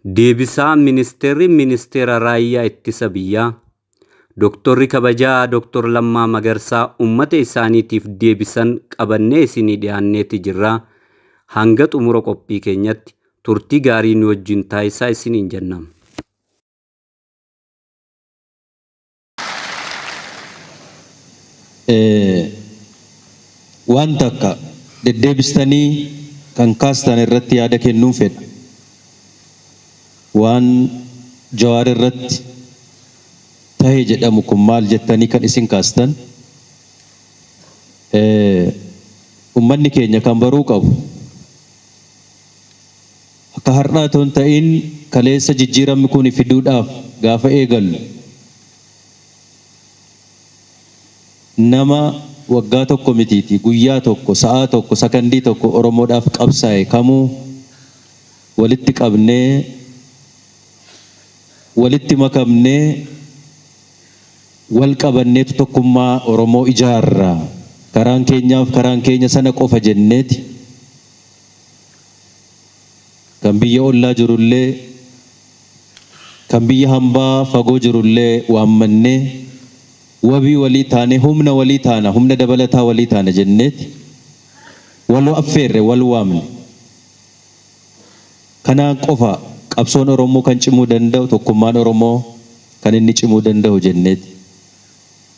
Deebisaa Ministeera Raayyaa Ittisa Biyyaa Dooktorri kabajaa Dooktor Lammaa Magarsaa uummata isaaniitiif deebisan qabannee isinii dhiyaanneeti jirra. Hanga xumura qophii keenyatti turtii gaarii nu wajjin taasisaa isiniin jennam. Waan takka deddeebistanii kan kaastan irratti yaada kennuun fedha. Waan Jawaar irratti tahee jedhamu kun maal jettanii kan isin kaastan ummanni keenya kan baruu qabu akka har'aa toon ta'in kaleessa jijjiiramni kun fiduudhaaf gaafa eegallu nama waggaa tokko mitiiti guyyaa tokko sa'aa tokko sakandii tokko Oromoodhaaf qabsaa'e kamuu walitti qabnee walitti makamnee wal qabanneetu tokkummaa Oromoo ijaarraa karaan keenya sana qofa jenneeti kan biyya ollaa jirullee kan biyya hambaa fagoo jirullee waammannee wabii walii taane humna walii taana humna dabalataa walii taana jenneeti wal affeerre wal waamne kanaan qofa qabsoon Oromoo kan cimuu danda'u tokkummaan Oromoo kan inni cimuu danda'u jenneeti.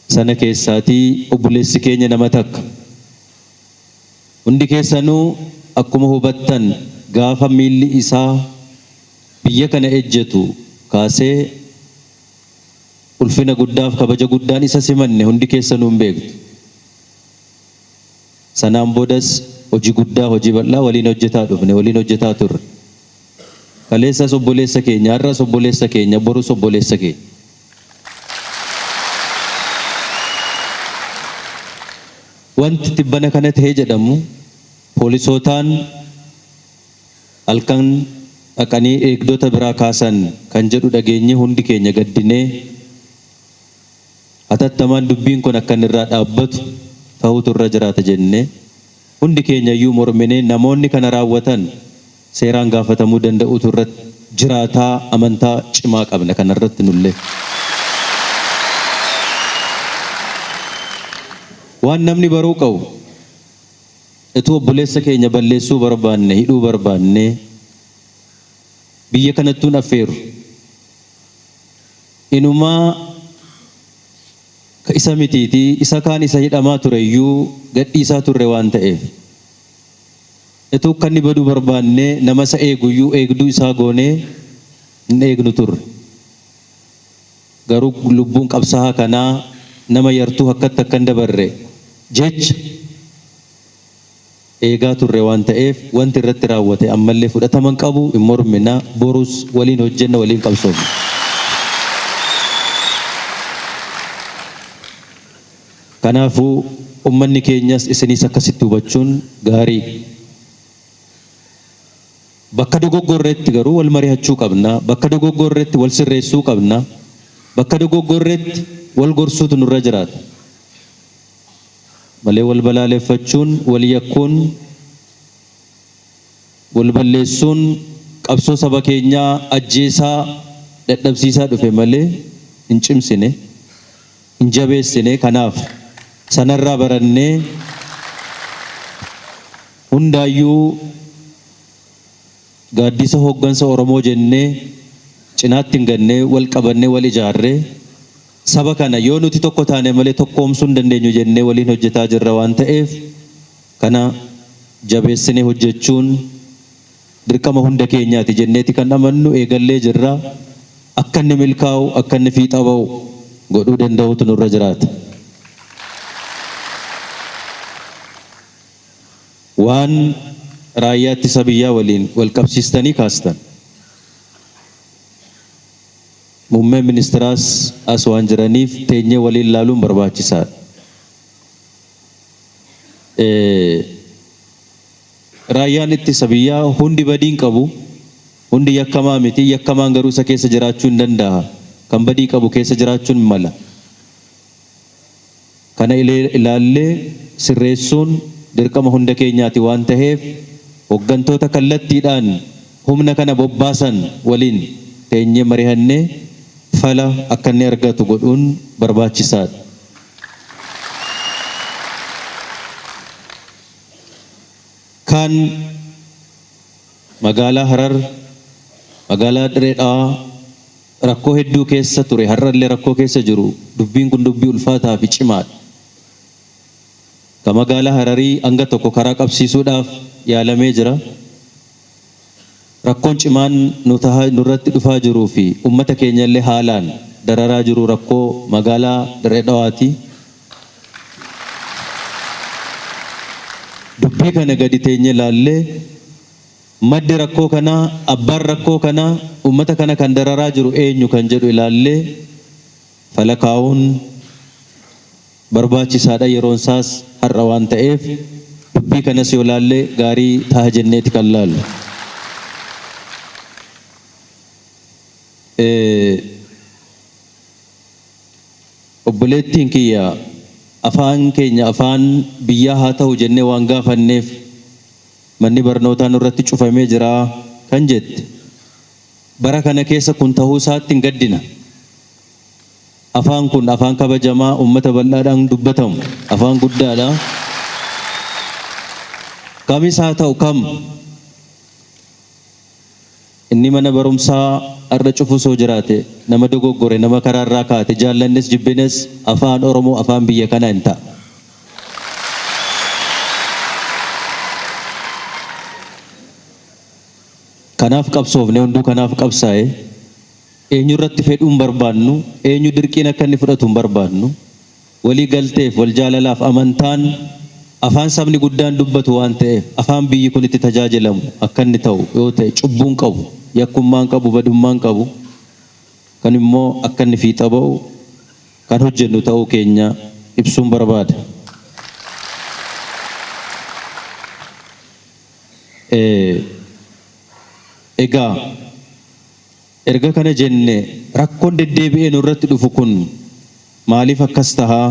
Sana keessaatii obboleessi keenya nama takka hundi keessanuu akkuma hubattan gaafa miilli isaa biyya kana ejjetu kaasee ulfina guddaaf kabaja guddaan isa simanne hundi keessanuu hin beektu. Sanaan boodas hojii guddaa hojii bal'aa waliin hojjetaa dhufne waliin hojjetaa turre. Kaleessas obboleessa keenya har'as obboleessa keenya borus obboleessa keenya. Wanti tibbana kana ta'ee jedhamu poolisootaan halkan dhaqanii eegdota biraa kaasan kan jedhu dhageenye hundi keenya gaddinee hatattamaan dubbiin kun akka irraa dhaabbatu ta'utu irra jiraata jennee hundi keenya iyyuu morminee namoonni kana raawwatan seeraan gaafatamuu danda'utu irratti jiraataa amantaa cimaa qabna kanarratti nullee. Waan namni baruu qabu ituu obboleessa keenya balleessuu barbaanne hidhuu barbaanne biyya kanattuun affeeru inumaa ka isa mitiiti isa kaan isa hidhamaa ture iyyuu gadhiisaa turre waan ta'eef ituu kan inni baduu barbaanne nama isa eeguyyuu eegduu isaa goonee hin eegnu turre garuu lubbuun qabsaa'aa kanaa nama yartuu akkatti akkan dabarre jecha eegaa turre waan ta'eef wanti irratti raawwate ammallee fudhataman qabu hin mormina borus waliin hojjenna waliin qabsoomna. Kanaafuu ummanni keenyas isinis akkasitti hubachuun gaarii. Bakka dogoggorreetti garuu wal mari'achuu qabna. Bakka dogoggorreetti wal sirreessuu qabna. Bakka dogoggorreetti wal gorsuutu nurra jiraata. Malee wal balaaleffachuun wal yakkuun wal balleessuun qabsoo saba keenyaa ajjeesaa dadhabsiisaa dhufe malee hin cimsine hin jabeessine. Kanaaf sanarraa barannee hundaayyuu gaaddisa hooggansa Oromoo jennee cinaatti hin gannee wal qabannee wal ijaarree saba kana yoo nuti tokko taane malee tokkoomsuu hin dandeenyu jennee waliin hojjetaa jirra waan ta'eef kana jabeessinee hojjechuun dirqama hunda keenyaati jenneeti kan amannu eegallee jirra. Akka inni milkaa'u akka inni fiixa ba'u godhuu danda'utu nurra jiraata. Waan raayyaa ittisa biyyaa waliin wal qabsiistanii kaastan muummeen ministeeraas as waan jiraniif teenyee waliin ilaaluun barbaachisaadha. Raayyaan ittisa biyyaa hundi badiin qabu hundi yakkamaa miti yakkamaan garuu isa keessa jiraachuu hin danda'a. Kan badii qabu keessa jiraachuun mala. Kana ilaallee sirreessuun dirqama hunda keenyaati waan ta'eef hooggantoota kallattiidhaan humna kana bobbaasan waliin teenyee mari'annee fala akka inni argatu godhuun barbaachisaadha. Kan magaalaa Harar, magaalaa Dirree Dhawaa rakkoo hedduu keessa ture, har'allee rakkoo keessa jiru. Dubbiin kun dubbii ulfaataa fi cimaadha. Ka magaalaa Hararii hanga tokko karaa qabsiisuudhaaf yaalamee jira. Rakkoon cimaan nurratti dhufaa jiruu fi uummata keenya illee haalaan dararaa jiru rakkoo magaalaa Dirree Dhawaati. Dubbii kana gadi teenye ilaallee maddi rakkoo kanaa, abbaan rakkoo kanaa, uummata kana kan dararaa jiru eenyu kan jedhu ilaallee fala kaa'uun barbaachisaadha. Yeroon isaas har'a waan ta'eef dubbii kanas yoo ilaallee gaarii ta'a jenneeti kan laallu. Obboleettiin kiyya afaan keenya afaan biyyaa haa ta'u jennee waan gaafanneef manni barnootaa nurratti cufamee jira kan jette. Bara kana keessa kun ta'uu isaatti hin gaddina. Afaan kun afaan kabajamaa uummata bal'aadhaan dubbatamu, afaan guddaadha. Kamis haa ta'u kam inni mana barumsaa har'a cufu soo jiraate nama dogoggore, nama karaarraa kaate, jaallannes jibbines afaan Oromoo afaan biyya kana hin ta'a. Kanaaf qabsoofne hunduu kanaaf qabsaa'e eenyu irratti fedhuun barbaannu, eenyu dirqiin akka inni fudhatu hin barbaannu. Walii galteef, wal jaalalaaf, amantaan afaan sabni guddaan dubbatu waan ta'eef afaan biyyi kun itti tajaajilamu akka inni ta'u yoo ta'e cubbuun qabu, yakkummaan qabu, badummaan qabu, kan immoo akka inni fiixa ba'u kan hojjennu ta'uu keenya ibsuun barbaada. Egaa erga kana jenne rakkoon deddeebi'ee nurratti dhufu kun maaliif akkas tahaa?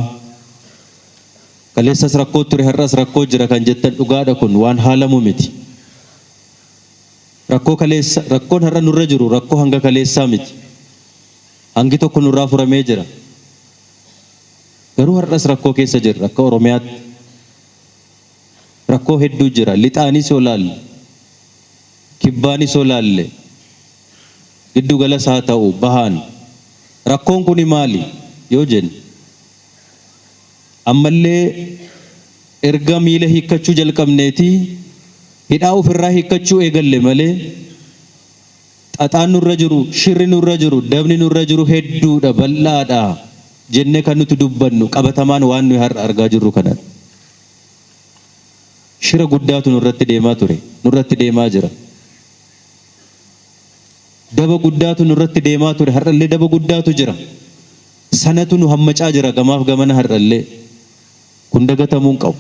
Kaleessas rakkoo ture, har'as rakkoo jira kan jettan dhugaadha. Kun waan haalamu miti. Rakkoon har'a nurra jiru rakkoo hanga kaleessaa miti. Hangi tokko nurraa furamee jira. Garuu har'as rakkoo keessa jirra. Akka Oromiyaatti rakkoo hedduu jira. Lixaanis yoo laalle, kibbaanis yoo laalle, giddu galas haa ta'u bahaan rakkoon kuni maali yoo jenne ammallee erga miila hiikkachuu jalqabneeti hidhaa ofirraa hiikkachuu eegalle malee xaxaan nurra jiru, shirri nurra jiru, dabni nurra jiru hedduudha, bal'aadha jennee kan nuti dubbannu qabatamaan waan nuyi har'a argaa jirru kana. Shira guddaatu nurratti deemaa ture, nurratti deemaa jira. Daba guddaatu nurratti deemaa ture, har'allee daba guddaatu jira. Sanatu nu hammacaa jira gamaaf gamana har'allee. Kun dagatamuu hin qabu.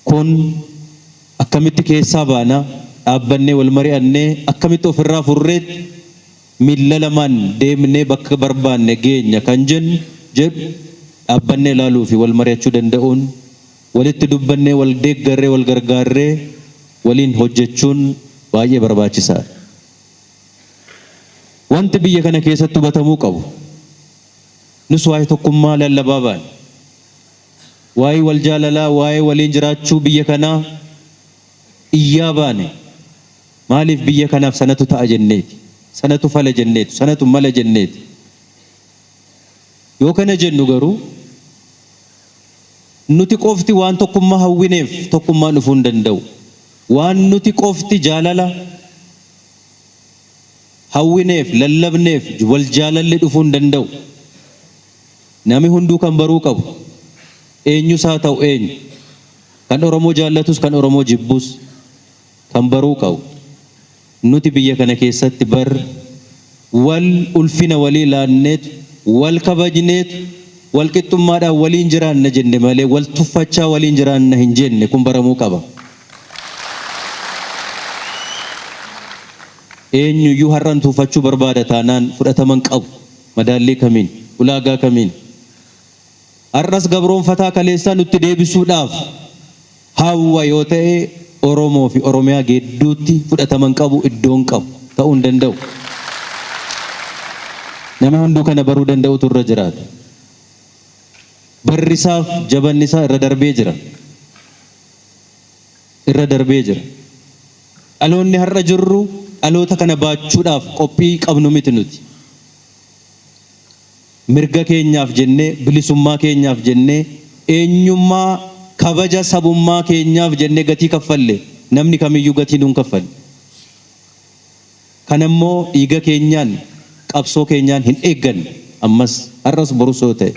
Kun akkamitti keessaa baana dhaabbannee wal mari'annee akkamitti ofirraa furreet miilla lamaan deemnee bakka barbaanne geenya kan jedhu dhaabbannee ilaaluu fi wal mari'achuu danda'uun, walitti dubbannee wal deeggarree wal gargaarree waliin hojjechuun baay'ee barbaachisaadha. Wanti biyya kana keessatti hubatamuu qabu, nus waa'ee tokkummaa lallabaa baane, waa'ee wal jaalalaa, waa'ee waliin jiraachuu biyya kanaa iyyaa baane. Maaliif biyya kanaaf sanatu ta'a jenneeti, sanatu fala jenneeti, sanatu mala jenneeti. Yoo kana jennu garuu nuti qofti waan tokkummaa hawwineef tokkummaan dhufuu hin danda'u. Waan nuti qofti jaalala hawwineef, lallabneef wal jaalalli dhufuu hin danda'u. Nami hunduu kan baruu qabu eenyus haa ta'u eenyu, kan Oromoo jaallatus kan Oromoo jibbus kan baruu qabu. Nuti biyya kana keessatti bar wal ulfina walii laanneetu, wal kabajneetu, wal qixxummaadhaan waliin jiraanna jenne malee wal tuffachaa waliin jiraanna hin jenne. Kun baramuu qaba. Eenyuyyuu har'an tuffachuu barbaada taanaan fudhataman qabu madaallii kamiin, ulaagaa kamiin. Har'as gabroonfataa kaleessaa nutti deebisuudhaaf hawwa yoo ta'e Oromoo fi Oromiyaa gidduutti fudhataman qabu iddoon qabu ta'uu hin danda'u. Nama hunduu kana baruu danda'utu irra jiraata. Barrisaaf jabannisaa irra darbee jira. Irra darbee jira. Dhaloonni har'a jirru dhaloota kana baachuudhaaf qophii qabnu miti nuti. Mirga keenyaaf jennee, bilisummaa keenyaaf jennee, eenyummaa kabaja sabummaa keenyaaf jennee gatii kaffalle. Namni kamiyyuu gatii nuun kaffalle. Kanammoo dhiiga keenyaan, qabsoo keenyaan hin eegganne. Ammas har'as borus yoo ta'e.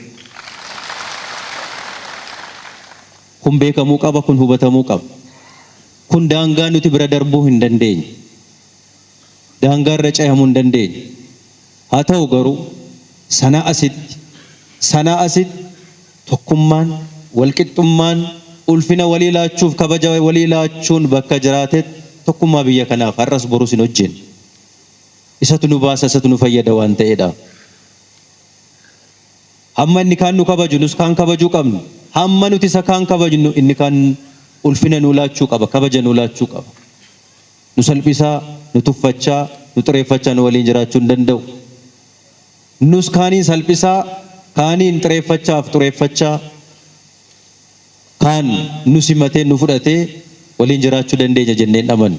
Kun beekamuu qaba, kun hubatamuu qaba. Kun daangaa nuti bira darbuu hin dandeenye. Daangaa irra ce'amuu hin dandeenye. Haa ta'u garuu sana asitti tokkummaan, walqixxummaan, ulfina walii laachuuf kabaja walii laachuun bakka jiraatetti tokkummaa biyya kanaaf har'as borus hin hojjenne. Isatu nu baasa, isatu nu fayyada waan ta'eedha. Hamma inni kaan nu kabaju nus kaan kabajuu qabnu. Hamma nuti isa kaan kabajnu inni kaan ulfina nu laachuu qaba, kabaja nu laachuu qaba. Nu salphisaa, nu tuffachaa, nu xireeffachaa nu waliin jiraachuu hin danda'u. Nus kaaniin salphisaa, kaaniin xireeffachaa, kaan nu simatee nu fudhatee waliin jiraachuu dandeenya jenneen amanna.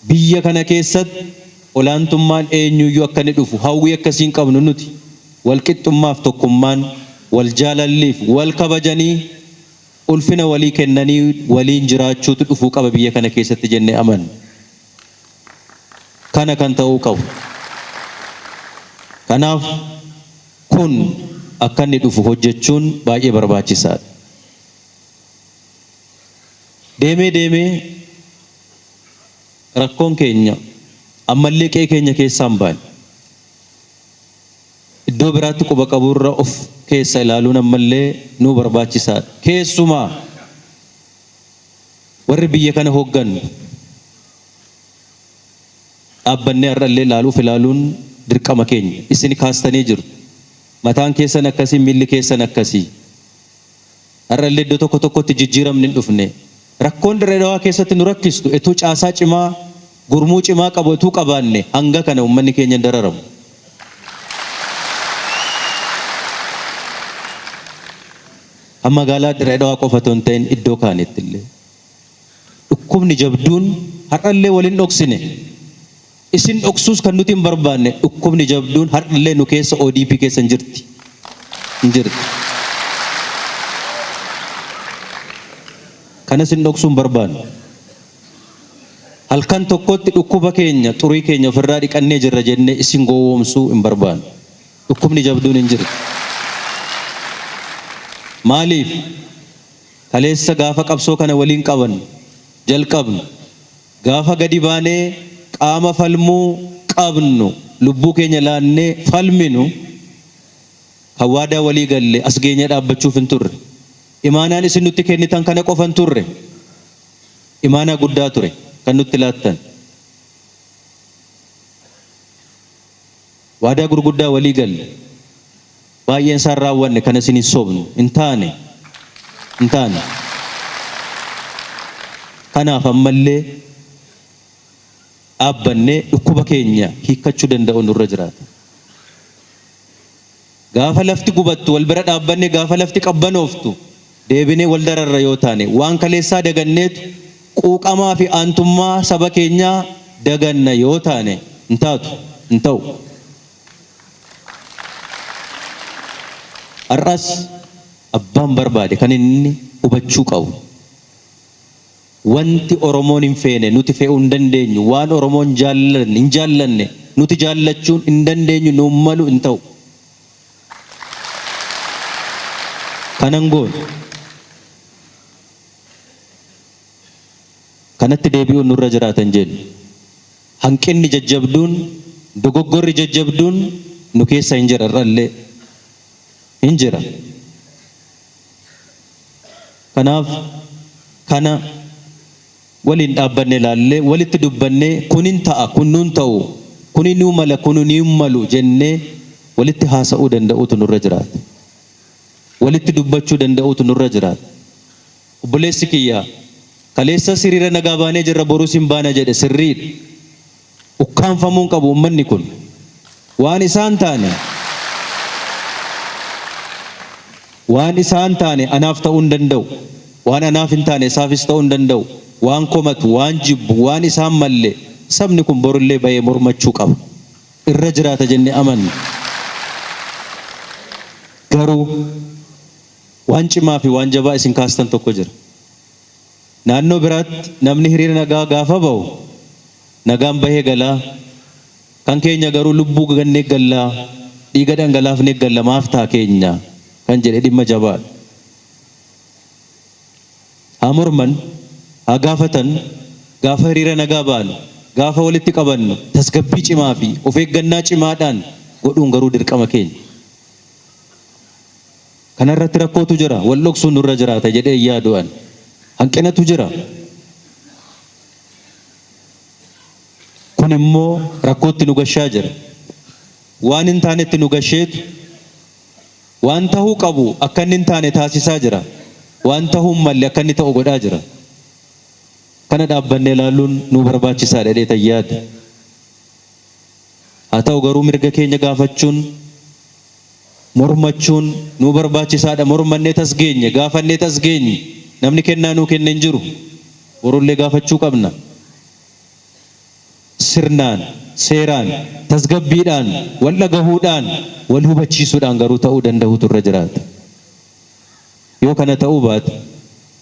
Biyya kana keessatti olaantummaan eenyuyyuu akka inni dhufu hawwii akkasiin qabnu nuti walqixxummaaf tokkummaan, wal jaalalliif, wal kabajanii, ulfina walii kennanii waliin jiraachuutu dhufuu qaba biyya kana keessatti jennee amanna. Kana kan ta'uu qabu. Kanaaf kun akka inni dhufu hojjechuun baay'ee barbaachisaadha. Deemee rakkoon keenya ammallee qe'ee keenya keessaa hin baane. Iddoo biraatti quba qaburra of keessa ilaaluun ammallee nu barbaachisaadha. Keessumaa warri biyya kana hooggannu dhaabbannee har'allee ilaaluun dirqama keenya. Isin kaastanii jirtu. Mataan keessan akkasii, miilli keessan akkasii. Har'allee iddoo tokko tokkotti jijjiiramni hin dhufne. Rakkoon Dirree Dhawaa keessatti nu rakkistu etuu caasaa cimaa, gurmuu cimaa qabu etuu qabaanne hanga kana uummanni keenya hin dararamu. Magaalaa Dirree Dhawaa qofa otoo hin ta'in iddoo kaanitti illee dhukkubni jabduun har'allee waliin dhoksine. Isin dhoksuus kan nuti hin barbaanne dhukkubni jabduun har'allee nu keessa ODP keessa hin jirti. Kanas hin dhoksuu hin barbaanne. Halkan tokkotti dhukkuba keenya, xurii keenya ofirraa dhiqannee jirra jennee isin gowwoomsuu hin barbaanne. Dhukkubni jabduun hin jirti. Maaliif kaleessa gaafa qabsoo kana waliin qaban jalqabnu gaafa gadi baanee qaama falmuu qabnu lubbuu keenya laannee falminu kan waadaa walii galle as geenye dhaabbachuuf hin turre. Imaanaan isin nutti kennitan kana qofa hin turre. Imaanaa guddaa ture kan nutti laattan. Waadaa gurguddaa walii galle. Baay'een isaan raawwanne kan isin hin sobnu hin taane. Kanaaf ammallee dhaabbannee dhukkuba keenya hiikkachuu danda'u nurra jiraata. Gaafa lafti gubattu wal bira dhaabbannee gaafa lafti qabbanooftu deebinee wal dararra yoo taane waan kaleessaa daganneetu quuqamaa fi aantummaa saba keenyaa daganna yoo taane hin ta'u. Har'as abbaan barbaade kan inni hubachuu qabu. Wanti Oromoon hin feene nuti fe'uu hin dandeenyu, waan Oromoon hin jaallanne nuti jaallachuun hin dandeenyu, nuun malu hin ta'u. Kanan goone. Kanatti deebi'uun nurra jiraatan jennu. Hanqinni jajjabduun, dogoggorri jajjabduun nu keessa hin jira irrallee. Hin jira. Kanaaf kana waliin dhaabbanne ilaallee walitti dubbannee kunin ta'a, kun nuun ta'u, kuni nuu mala, kunu ni malu jennee walitti haasa'uu danda'uutu nurra jiraata. Walitti dubbachuu danda'uutu nurra jiraata. Obboleessi kiyya kaleessa siriira nagaa baanee jirra borus hin baana jedhe sirriidha. Ukkaanfamuun qabu ummanni kun waan isaan taane anaaf ta'uu hin danda'u, waan anaaf hin taane isaafis ta'uu hin danda'u, waan komatu, waan jibbu, waan isaan malle sabni kun borullee bahee mormachuu qaba. Irra jiraata jennee amanna. Garuu waan cimaa fi waan jabaa isin kaastan tokko jira. Naannoo biraatti namni hiriira nagaa gaafa bahu nagaan bahee galaa, kan keenya garuu lubbuu gannee gallaa, dhiiga dhangalaafnee galla, maaf ta'a keenya kan jedhe dhimma jabaadha. Haa morman, haa gaafatan, gaafa hiriira nagaa baanu, gaafa walitti qabannu tasgabbii cimaa fi of eeggannaa cimaadhaan godhuun garuu dirqama keenya. Kanarratti rakkootu jira, wal dhoksuun nurra jiraata jedhee yaadu'an. Hanqinatu jira. Kun immoo rakkootti nu gashaa jira. Waan hin taanetti nu gasheetu waan tahuu qabu akka inni hin taane taasisaa jira. Waan tahuu hin malle akka inni ta'u godhaa jira. Kana dhaabbannee ilaaluun nu barbaachisaadha jedhee yaada. Haa ta'u garuu mirga keenya gaafachuun, mormachuun nu barbaachisaadha. Mormannee tasgeenye, gaafannee tasgeenye, namni kennaa nuu kenne hin jiru. Borullee gaafachuu qabna. Sirnaan, seeraan, tasgabbiidhaan, wal dhagahuudhaan, wal hubachiisuudhaan garuu ta'uu danda'utu irra jiraata. Yoo kana ta'uu baate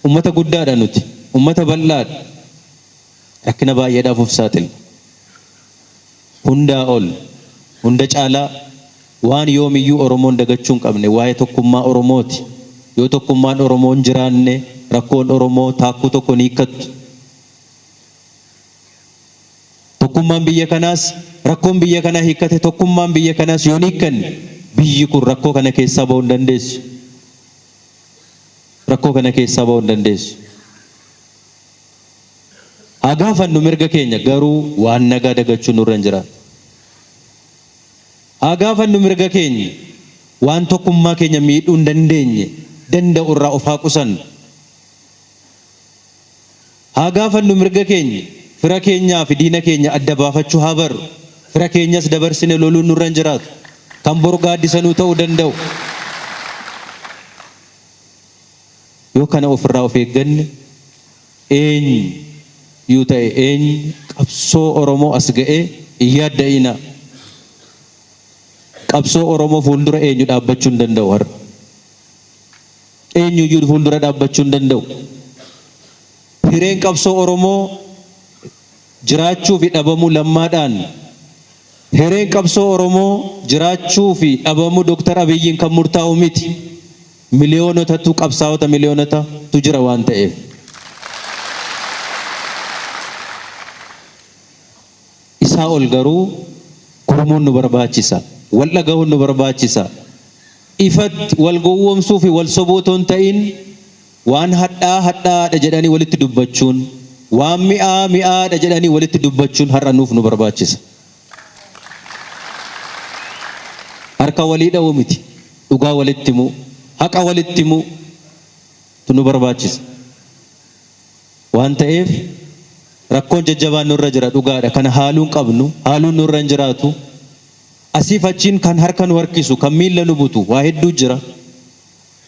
ummata guddaadha nuti, ummata bal'aadha. Rakkina baay'eedhaaf of saaxilna. Hundaa ol, hunda caalaa waan yoomiyyuu Oromoon dagachuu hin qabne waa'ee tokkummaa Oromooti. Yoo tokkummaan Oromoo hin jiraanne rakkoon Oromoo taakkuu tokko ni hiikkattu. Tokkummaan biyya kanaas, rakkoon biyya kanaa hiikkate tokkummaan biyya kanaas yoo hiikkanne biyyi kun rakkoo kana keessaa bahuu hin dandeessu. Rakkoo kana keessaa bahuu hin dandeessu. Haa gaafannu mirga keenya, garuu waan nagaa dagachuun nurra hin jiraatu. Haa gaafannu mirga keenya, waan tokkummaa keenya miidhuu hin dandeenye danda'u irraa of haa qusannu. Haa gaafannu mirga keenya, fira keenyaa fi diina keenya adda baafachuu haa barru. Fira keenyas dabarsine loluun nurra hin jiraatu. Kan boru gaaddisanuu ta'uu danda'u. Yoo kana ofirraa of eegganne eenyu ta'e eenyu qabsoo Oromoo as ga'ee hin yaadda'ina. Qabsoo Oromoo fuuldura eenyu dhaabbachuu hin danda'u har'a. Eenyuyyuu fuuldura dhaabbachuu hin danda'u. Hireen qabsoo Oromoo jiraachuu fi dhabamuu lammaadhaan. Hireen qabsoo Oromoo jiraachuu fi dhabamuu Dr. Abiyyiin kan murtaa'u miti. Miliyoonotatu qabsaa'ota miliyoonotatu jira waan ta'eef. Isaa ol garuu gurmuun nu barbaachisa. Wal dhagahuun nu barbaachisa. Ifatti wal gowwoomsuu fi wal sobuu otoo hin ta'in waan hadhaadha jedhanii walitti dubbachuun, waan mi'aadha jedhanii walitti dubbachuun har'a nuuf nu barbaachisa. Harka walii dha'uu miti, dhugaa walitti himuu, haqa walitti himuu nu barbaachisa. Waan ta'eef rakkoon jajjabaan nurra jira, dhugaadha. Kana haaluun qabnu, haaluun nurra hin jiraatu. Asiif achiin kan harka nu harkisu, kan miilla nu butu waa hedduu jira.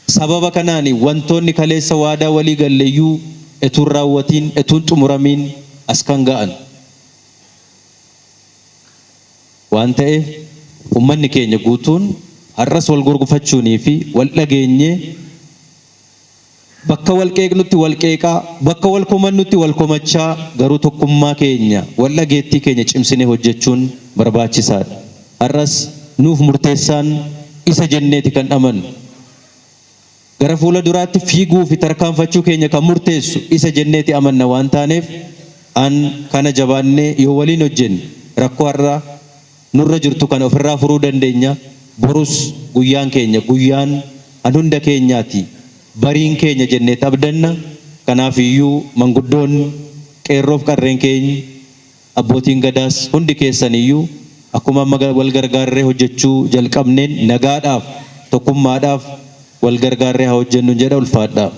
Sababa kanaani wantoonni kaleessa waadaa walii galleeyyuu etuun raawwatiin, etuun xumuramiin as kan ga'an. Waan ta'eef ummanni keenya guutuun har'as wal gurgufachuunii fi wal dhageenyee bakka wal qeeqnutti wal qeeqaa, bakka wal komannutti wal komachaa, garuu tokkummaa keenya, wal dhageettii keenya cimsinee hojjechuun barbaachisaadha. Har'as nuuf murteessaan isa jenneeti kan amannu. Gara fuula duraatti fiiguu fi tarkaanfachuu keenya kan murteessu isa jenneeti amanna waan taaneef kana jabaannee yoo waliin hojjenne rakkoo har'aa nurra jirtu kana ofirraa furuu dandeenya. Borus guyyaan keenya guyyaan hunda keenyaati. Bariin keenya jennee abdanna. Kanaaf iyyuu manguddoonni, qeerroof qarreen keenya, abbootiin gadaas hundi keessan iyyuu akkuma wal gargaarree hojjechuu jalqabneen nagaadhaaf, tokkummaadhaaf wal gargaarree haa hojjennu jedha. Ulfaadhaa.